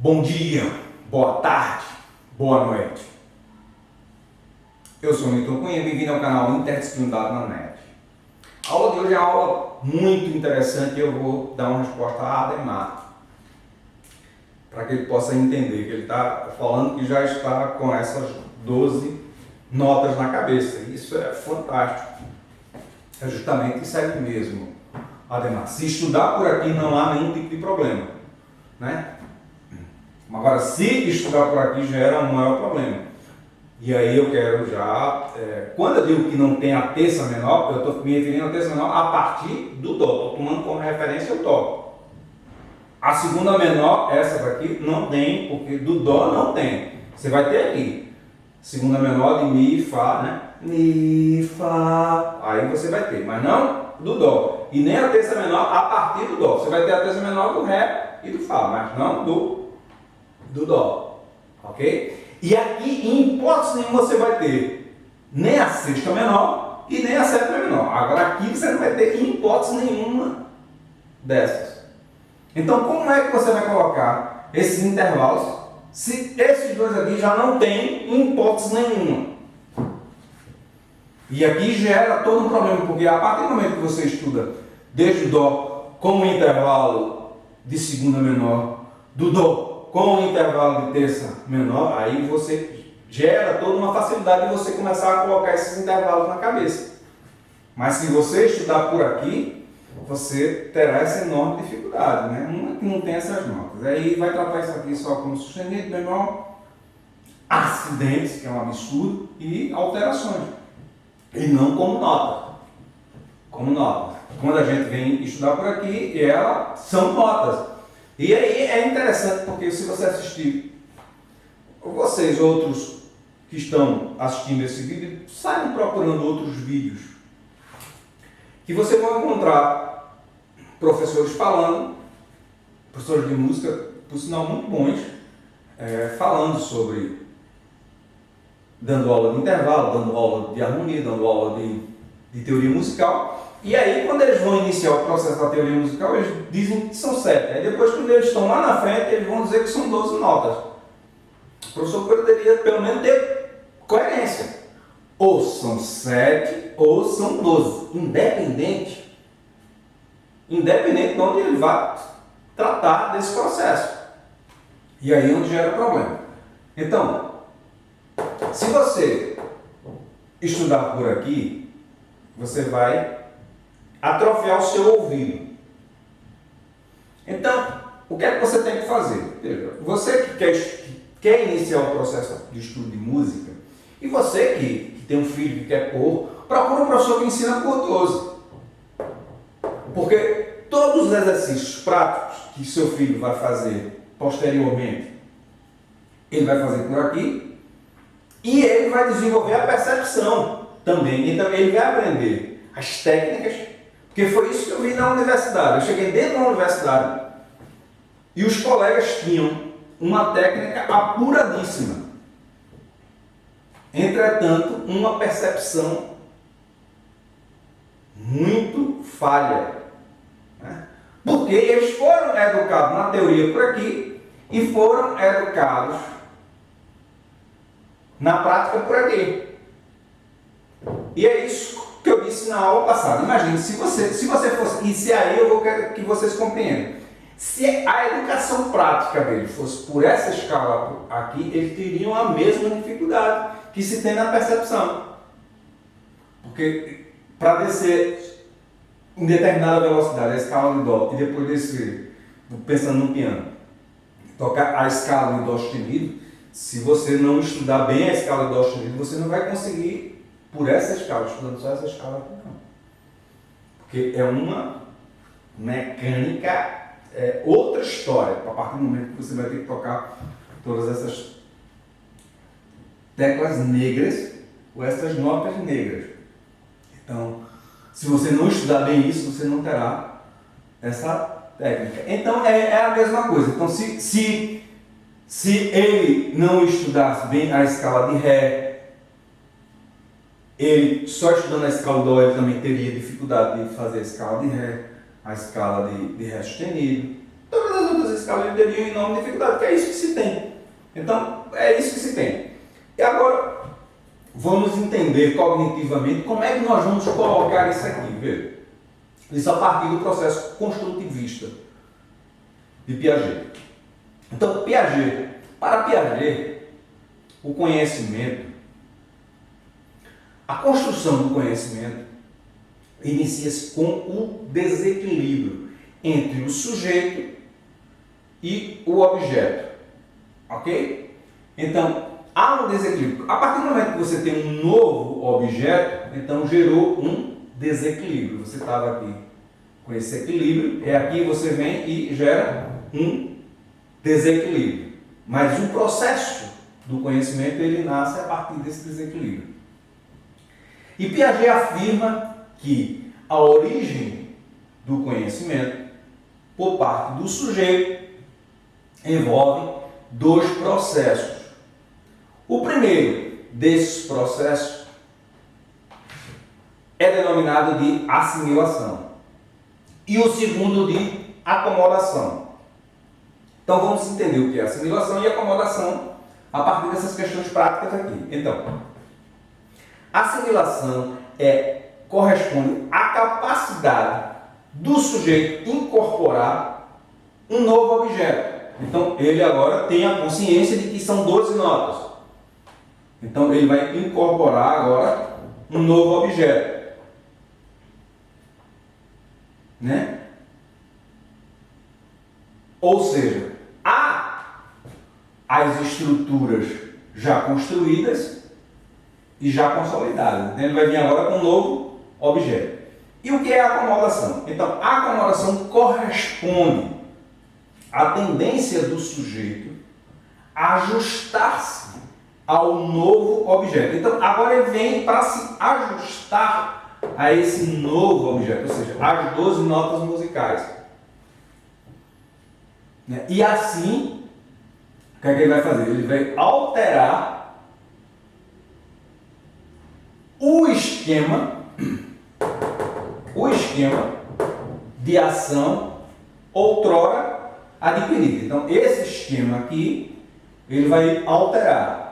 Bom dia, boa tarde, boa noite. Eu sou o Milton Cunha, bem-vindo ao canal Interdisciplinaridade na Net. A aula de hoje é uma aula muito interessante e eu vou dar uma resposta a Ademar, para que ele possa entender que ele está falando que já está com essas 12 notas na cabeça. Isso é fantástico. É justamente isso aí mesmo, Ademar. Se estudar por aqui não há nenhum tipo de problema, né? Agora, se estudar por aqui gera um maior problema. E aí eu quero já, quando eu digo que não tem a terça menor, eu estou me referindo à terça menor a partir do Dó, estou tomando como referência o Dó. A segunda menor, essa daqui, não tem, porque do Dó não tem. Você vai ter aqui, segunda menor de Mi, Fá, né? Mi, Fá, aí você vai ter, mas não do Dó. E nem a terça menor a partir do Dó. Você vai ter a terça menor do Ré e do Fá, mas não do Dó, ok? E aqui, em hipótese nenhuma, você vai ter nem a sexta menor e nem a sétima menor. Agora aqui você não vai ter em hipótese nenhuma dessas. Então, como é que você vai colocar esses intervalos se esses dois aqui já não tem em hipótese nenhuma? E aqui gera todo um problema, porque a partir do momento que você estuda desde o Dó com o intervalo de segunda menor, do Dó com o intervalo de terça menor, aí você gera toda uma facilidade de você começar a colocar esses intervalos na cabeça. Mas se você estudar por aqui, você terá essa enorme dificuldade, né? Uma que não tem essas notas. Aí vai tratar isso aqui só como sustenido, bemol, acidentes, que é um absurdo, e alterações. E não como nota. Como nota. Quando a gente vem estudar por aqui, elas são notas. E aí é interessante porque se você assistir, vocês outros que estão assistindo esse vídeo, saiam procurando outros vídeos que você vai encontrar professores falando, professores de música, por sinal muito bons, falando sobre, dando aula de intervalo, dando aula de harmonia, dando aula de teoria musical. E aí, quando eles vão iniciar o processo da teoria musical, eles dizem que são 7. Aí depois, quando eles estão lá na frente, eles vão dizer que são 12 notas. O professor poderia, pelo menos, ter coerência. Ou são 7, ou são 12. Independente de onde ele vai tratar desse processo. E aí é onde gera problema. Então, se você estudar por aqui, você vai atrofiar o seu ouvido. Então, o que é que você tem que fazer? Veja, você que quer iniciar o processo de estudo de música, e você que tem um filho que quer pôr, procura um professor que ensina por 12. Porque todos os exercícios práticos que seu filho vai fazer posteriormente, ele vai fazer por aqui, e ele vai desenvolver a percepção também. Então, ele vai aprender as técnicas. Porque foi isso que eu vi na universidade. Eu cheguei dentro da universidade e os colegas tinham uma técnica apuradíssima. Entretanto, uma percepção muito falha. Né? Porque eles foram educados na teoria por aqui e foram educados na prática por aqui. E é isso que eu disse na aula passada. Imagine, se você fosse, e se aí eu quero que vocês compreendam, se a educação prática dele fosse por essa escala aqui, eles teriam a mesma dificuldade que se tem na percepção. Porque para descer em determinada velocidade a escala de Dó e depois descer, pensando no piano, tocar a escala de Dó sustenido, se você não estudar bem a escala de Dó sustenido, você não vai conseguir por essa escala, estudando só essa escala aqui não. Porque é uma mecânica, outra história, a partir do momento que você vai ter que tocar todas essas teclas negras, ou essas notas negras. Então, se você não estudar bem isso, você não terá essa técnica. Então, é a mesma coisa. Então, se ele não estudasse bem a escala de Ré, ele só estudando a escala de Dó, ele também teria dificuldade de fazer a escala de Ré, a escala de Ré sustenido, todas as outras escala ele teria enorme dificuldade, porque é isso que se tem. Então, é isso que se tem. E agora, vamos entender cognitivamente como é que nós vamos colocar isso aqui, veja. Isso a partir do processo construtivista de Piaget. Então, para Piaget, o conhecimento, a construção do conhecimento, inicia-se com o desequilíbrio entre o sujeito e o objeto. Ok? Então, há um desequilíbrio. A partir do momento que você tem um novo objeto, então gerou um desequilíbrio. Você estava aqui com esse equilíbrio, aqui você vem e gera um desequilíbrio. Mas o processo do conhecimento, ele nasce a partir desse desequilíbrio. E Piaget afirma que a origem do conhecimento, por parte do sujeito, envolve dois processos. O primeiro desses processos é denominado de assimilação e o segundo de acomodação. Então vamos entender o que é assimilação e acomodação a partir dessas questões práticas aqui. Então, assimilação corresponde à capacidade do sujeito incorporar um novo objeto. Então ele agora tem a consciência de que são 12 notas. Então ele vai incorporar agora um novo objeto, né? Ou seja, há as estruturas já construídas e já consolidadas. Então ele vai vir agora com um novo objeto. E o que é a acomodação? Então a acomodação corresponde à tendência do sujeito a ajustar-se ao novo objeto. Então, agora ele vem para se ajustar a esse novo objeto, ou seja, as 12 notas musicais. E assim, o que é que ele vai fazer? Ele vai alterar o esquema de ação outrora adquirida. Então, esse esquema aqui, ele vai alterar.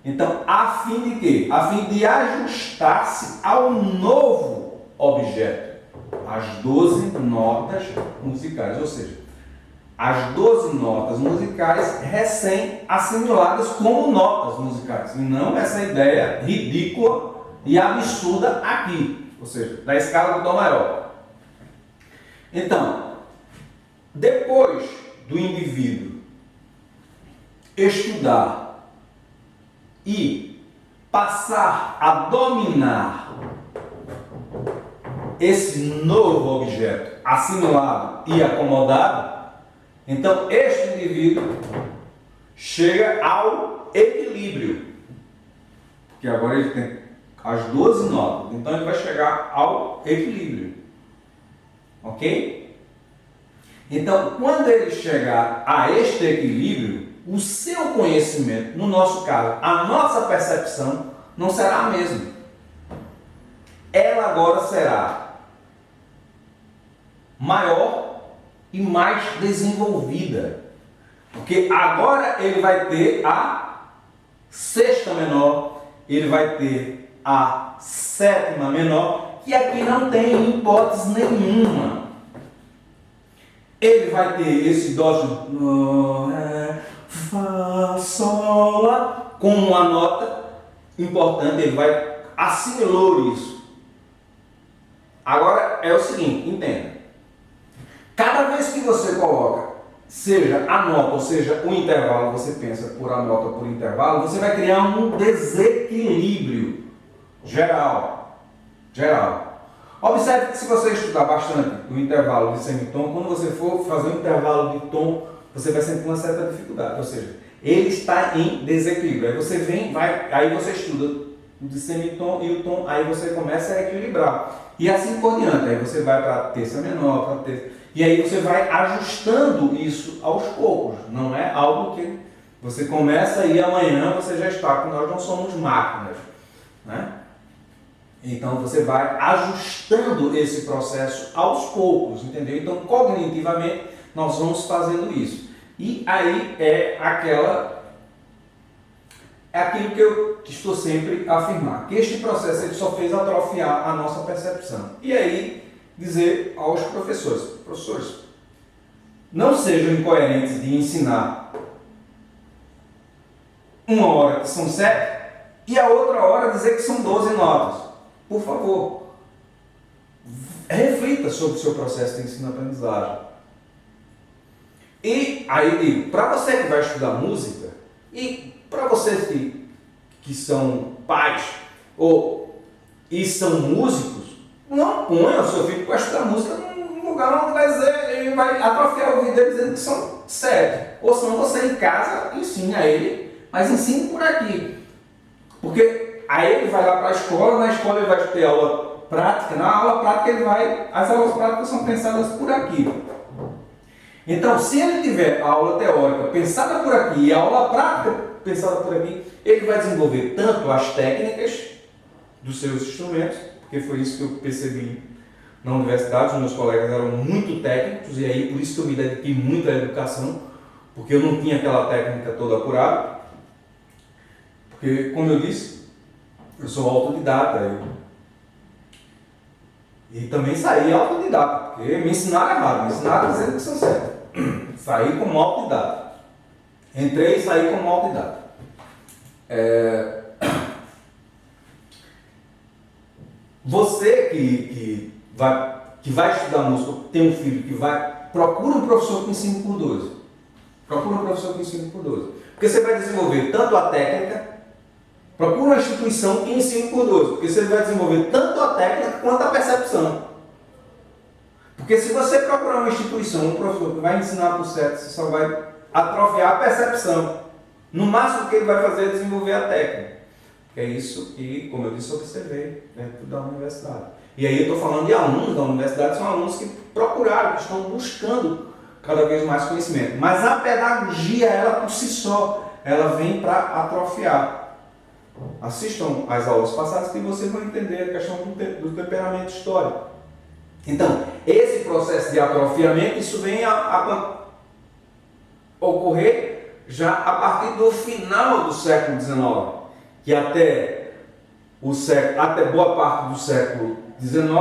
Então, a fim de quê? A fim de ajustar-se ao novo objeto, as 12 notas musicais, ou seja, as 12 notas musicais recém-assimiladas como notas musicais, e não essa ideia ridícula e absurda aqui, ou seja, da escala do Dó maior. Então, depois do indivíduo estudar e passar a dominar esse novo objeto assimilado e acomodado, então este indivíduo chega ao equilíbrio, porque agora ele tem as 12 notas, então ele vai chegar ao equilíbrio, ok? Então, quando ele chegar a este equilíbrio, o seu conhecimento, no nosso caso, a nossa percepção, não será a mesma. Ela agora será maior e mais desenvolvida. Porque agora ele vai ter a sexta menor, ele vai ter a sétima menor, que aqui não tem hipótese nenhuma. Ele vai ter esse dó, Fá, Sol, Lá, com uma nota importante, ele vai assimilou isso. Agora é o seguinte, entenda. Cada vez que você coloca, seja a nota, ou seja, o intervalo, você pensa por a nota ou por intervalo, você vai criar um desequilíbrio geral. Observe que se você estudar bastante o intervalo de semitom, quando você for fazer um intervalo de tom, você vai sentir uma certa dificuldade, ou seja, ele está em desequilíbrio. Aí você vem, aí você estuda o de semitom e o tom, aí você começa a equilibrar. E assim por diante, aí você vai para a terça menor, para a terça, e aí você vai ajustando isso aos poucos. Não é algo que você começa e amanhã você já está, porque nós não somos máquinas, né? Então você vai ajustando esse processo aos poucos, entendeu? Então cognitivamente nós vamos fazendo isso. E aí é aquilo que eu estou sempre a afirmar, que este processo ele só fez atrofiar a nossa percepção. E aí dizer aos professores, não sejam incoerentes de ensinar uma hora que são 7 e a outra hora dizer que são 12 notas. Por favor, reflita sobre o seu processo de ensino-aprendizagem. E aí eu digo, para você que vai estudar música, e para vocês que são pais e são músicos, não ponha o seu filho para estudar música num lugar onde ele vai atrofiar o vídeo dele dizendo que são 7. Ou senão você em casa ensina a ele, mas ensine por aqui. Porque aí ele vai lá para a escola, na escola ele vai ter aula prática, na aula prática as aulas práticas são pensadas por aqui. Então, se ele tiver a aula teórica pensada por aqui e a aula prática pensada por aqui, ele vai desenvolver tanto as técnicas dos seus instrumentos, porque foi isso que eu percebi na universidade, os meus colegas eram muito técnicos, e aí por isso que eu me dediquei muito à educação, porque eu não tinha aquela técnica toda apurada, porque, como eu disse, eu sou autodidata, e também saí autodidata, porque me ensinaram errado, me ensinaram dizendo que são certo. Saí como autodidata. Entrei e saí como autodidata. Você que vai estudar música, tem um filho que procura um professor que ensine por 12. Procura um professor que ensine por 12. Porque você vai desenvolver tanto a técnica, procura uma instituição que ensine por 12. Porque você vai desenvolver tanto a técnica quanto a percepção. Porque se você procurar uma instituição, um professor que vai ensinar por 7, você só vai atrofiar a percepção. No máximo que ele vai fazer é desenvolver a técnica. Que é isso que, como eu disse, eu observei dentro da universidade. E aí eu estou falando de alunos da universidade, são alunos que procuraram, que estão buscando cada vez mais conhecimento. Mas a pedagogia, ela por si só, ela vem para atrofiar. Assistam às aulas passadas que vocês vão entender a questão do temperamento histórico. Então, esse processo de atrofiamento, isso vem a ocorrer já a partir do final do século XIX, que até boa parte do século XIX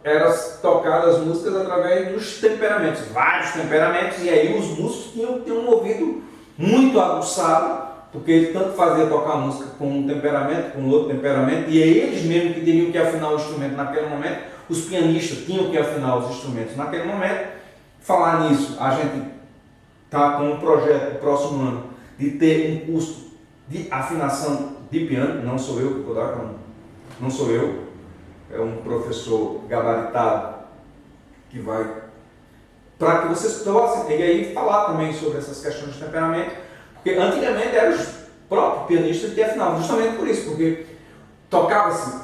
eram tocadas músicas através dos temperamentos, vários temperamentos, e aí os músicos tinham um ouvido muito aguçado, porque ele tanto fazia tocar música com um temperamento, com outro temperamento, e é eles mesmos que teriam que afinar o instrumento naquele momento. Os pianistas tinham que afinar os instrumentos naquele momento. Falar nisso, a gente está com um projeto no próximo ano de ter um curso de afinação de piano. Não sou eu que vou dar, não sou eu. É um professor gabaritado que vai... Para que vocês possam e aí falar também sobre essas questões de temperamento. Porque antigamente eram os próprios pianistas que afinavam, justamente por isso, porque tocava-se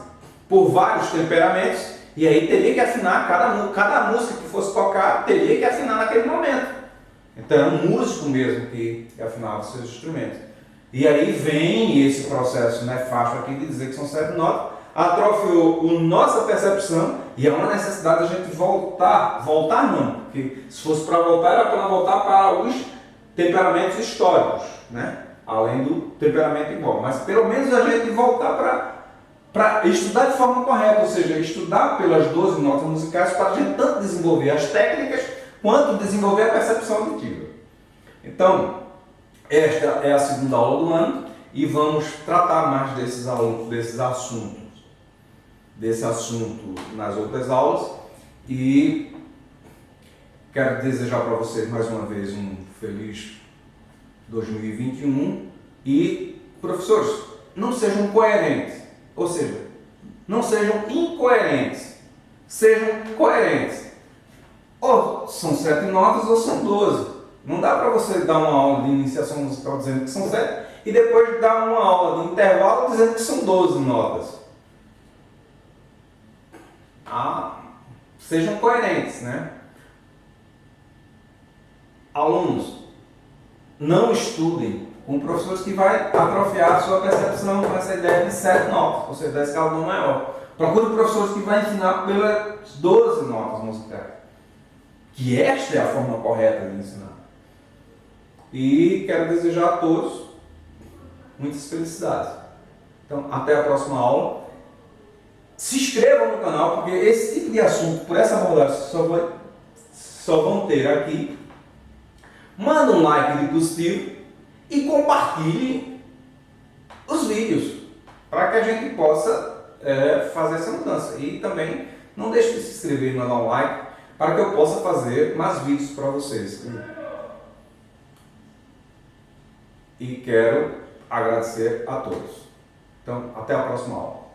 por vários temperamentos. E aí teria que afinar, cada música que fosse tocar, teria que afinar naquele momento. Então era um músico mesmo que afinava os seus instrumentos. E aí vem esse processo nefasto aqui de dizer que são 7 notas, atrofiou a nossa percepção, e há uma necessidade de a gente voltar não, porque se fosse para voltar, era para voltar para os temperamentos históricos, né? Além do temperamento igual. Mas pelo menos a gente voltar para estudar de forma correta, ou seja, estudar pelas 12 notas musicais para a gente tanto desenvolver as técnicas quanto desenvolver a percepção auditiva. Então, esta é a segunda aula do ano e vamos tratar mais desse assunto nas outras aulas, e quero desejar para vocês mais uma vez um feliz 2021 e, professores, não sejam coerentes. Ou seja, não sejam incoerentes, sejam coerentes. Ou são 7 notas ou são 12. Não dá para você dar uma aula de iniciação musical dizendo que são 7 e depois dar uma aula de intervalo dizendo que são 12 notas. Sejam coerentes, né? Alunos, não estudem com professores que vai atrofiar a sua percepção com essa ideia de 7 notas, ou seja, da escala do maior. Procure professores que vai ensinar pelas 12 notas musicais. Que esta é a forma correta de ensinar. E quero desejar a todos muitas felicidades. Então, até a próxima aula. Se inscrevam no canal, porque esse tipo de assunto, por essa abordagem, só vão ter aqui. Manda um like de positivo e compartilhe os vídeos para que a gente possa fazer essa mudança. E também não deixe de se inscrever e mandar um like para que eu possa fazer mais vídeos para vocês. E quero agradecer a todos. Então, até a próxima aula.